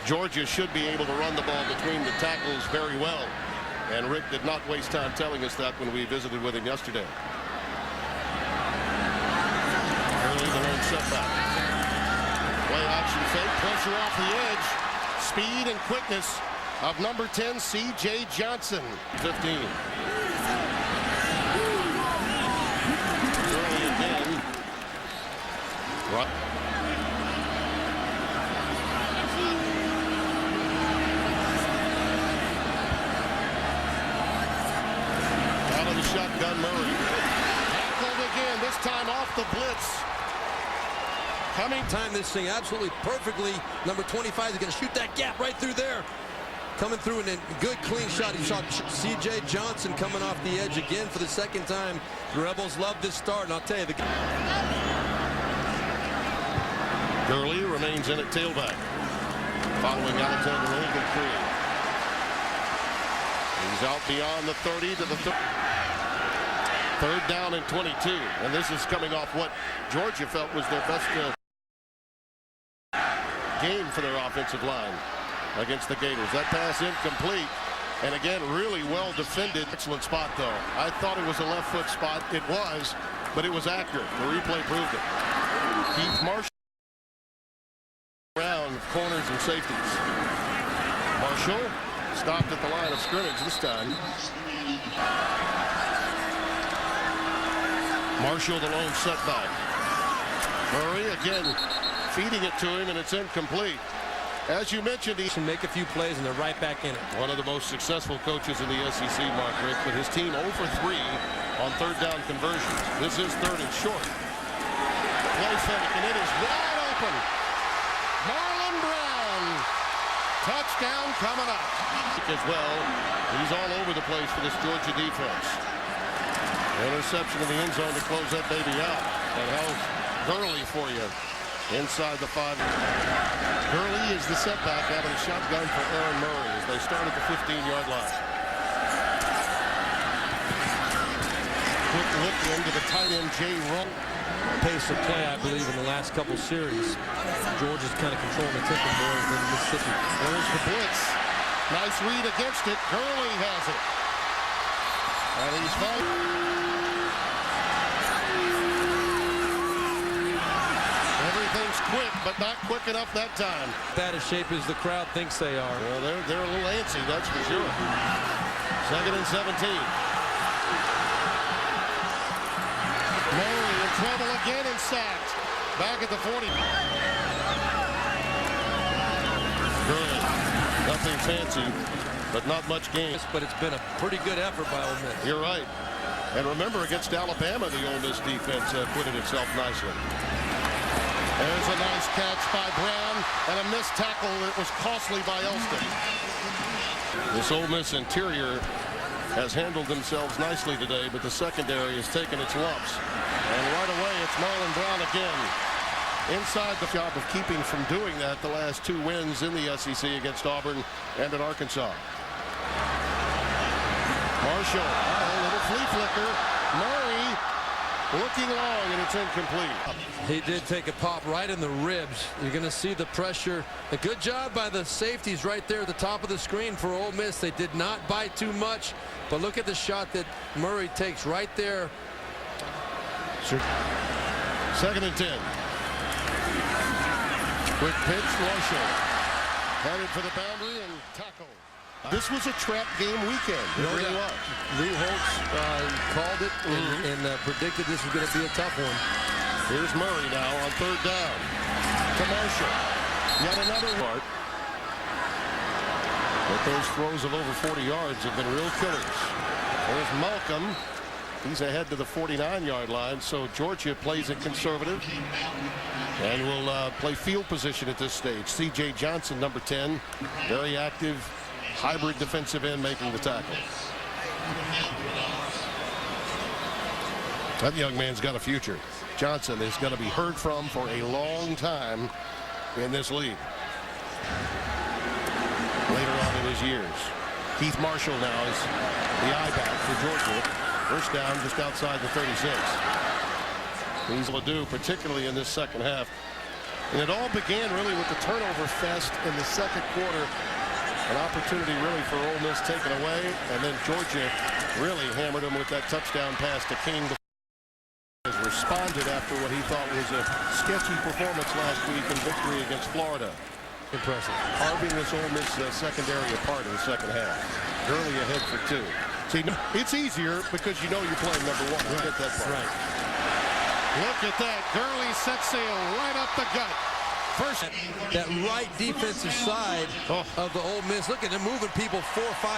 Georgia should be able to run the ball between the tackles very well. And Rick did not waste time telling us that when we visited with him yesterday. Early the lone setback. Play action fake. Pressure off the edge. Speed and quickness of number 10, C.J. Johnson. 15. Early again. Right. Out of the shotgun, Murray. Tackled again, this time off the blitz. Coming time this thing absolutely perfectly. Number 25 is going to shoot that gap right through there. Coming through in a good clean shot. He saw C.J. Johnson coming off the edge again for the second time. The Rebels love this start, and I'll tell you, Gurley remains in at tailback. Following Alexander Ogletree. He's out beyond the 30 to the 30. Third down and 22. And this is coming off what Georgia felt was their best game for their offensive line against the Gators. That pass incomplete. And again, really well defended. Excellent spot, though. I thought it was a left foot spot. It was, but it was accurate. The replay proved it. Keith Marshall around corners and safeties. Marshall stopped at the line of scrimmage this time. Marshall the lone setback. Murray again feeding it to him, and it's incomplete. As you mentioned, he can make a few plays and they're right back in it. One of the most successful coaches in the SEC, Mark Rick, but his team 0 for 3 on third down conversions. This is third and short. Play fake, and it is wide open. Marlon Brown. Touchdown coming up. As well, he's all over the place for this Georgia defense. Interception in the end zone to close that baby out. And how's Gurley for you inside the 5. Gurley is the setback out of the shotgun for Aaron Murray as they start at the 15-yard line. Quick look into the tight end, Jay Rowe. Pace of play, I believe, in the last couple series. Georgia's kind of controlling the tempo more than Mississippi. There's the blitz. Nice read against it. Gurley has it. And he's fighting. Everything's quick, but not quick enough that time. Bad as shape as the crowd thinks they are. Well, they're a little antsy, that's for sure. Second and 17. Murray in trouble again and sacked. Back at the 40. Gurley, nothing fancy, but not much gain. But it's been a pretty good effort by Ole Miss. You're right. And remember, against Alabama, the Ole Miss defense acquitted itself nicely. There's a nice catch by Brown and a missed tackle that was costly by Elston. This Ole Miss interior has handled themselves nicely today, but the secondary has taken its lumps. And right away, it's Marlon Brown again. Inside the job of keeping from doing that the last 2 wins in the SEC against Auburn and at Arkansas. Marshall, a little flea flicker. Murray looking long, and it's incomplete. He did take a pop right in the ribs. You're going to see the pressure. A good job by the safeties right there at the top of the screen for Ole Miss. They did not bite too much, but look at the shot that Murray takes right there. Second and 10. Quick pitch, Marshall. Headed for the boundary and tackle. This was a trap game weekend. It really was. Lou Holtz called it and predicted this was going to be a tough one. Here's Murray now on third down. To Marshall. Yet another part. But those throws of over 40 yards have been real killers. There's Malcolm. He's ahead to the 49-yard line, so Georgia plays it conservative and will play field position at this stage. C.J. Johnson, number 10, very active, hybrid defensive end, making the tackle. That young man's got a future. Johnson is going to be heard from for a long time in this league. Later on in his years. Keith Marshall now is the I-back for Georgia. First down just outside the 36. He's able to do, particularly in this second half. And it all began really with the turnover fest in the second quarter. An opportunity really for Ole Miss taken away, and then Georgia really hammered him with that touchdown pass to King. Has responded after what he thought was a sketchy performance last week in victory against Florida. Impressive. Carving this Ole Miss secondary apart in the second half. Gurley ahead for 2. See, it's easier because you know you're playing number 1. Right. Get that part. Right. Look at that. Gurley set sail right up the gut. First, That right defensive side of the Ole Miss. Look at them moving people 4 or 5